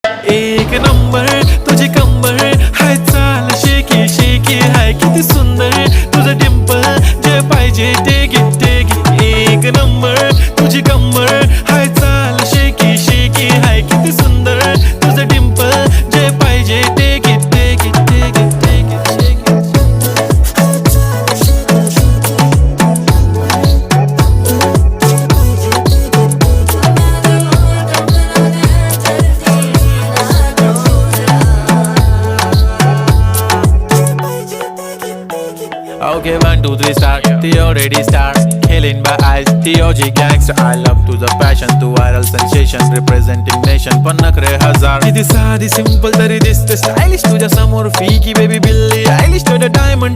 एक नंबर तुझी कंबर हाय, चाल शेकी शेकी हाय, किती सुंदर तुझं डिंपल, जे पाहिजे ते घे. एक नंबर तुझी कंबर हाय, चाल शेकी शेकी हाय, किती सुंदर तुझं डिंपल, जे पाहिजे ते घे. Okay, 1, 2, 3 start. The already start. Killing by eyes. The OG gangster. I love to the passion, to viral sensation, representing nation. पन्नकरे हजार. किती साधी simple तरी दिसते stylish तुझ्या समोर. फीकी baby बिल्ली. Stylish to the diamond.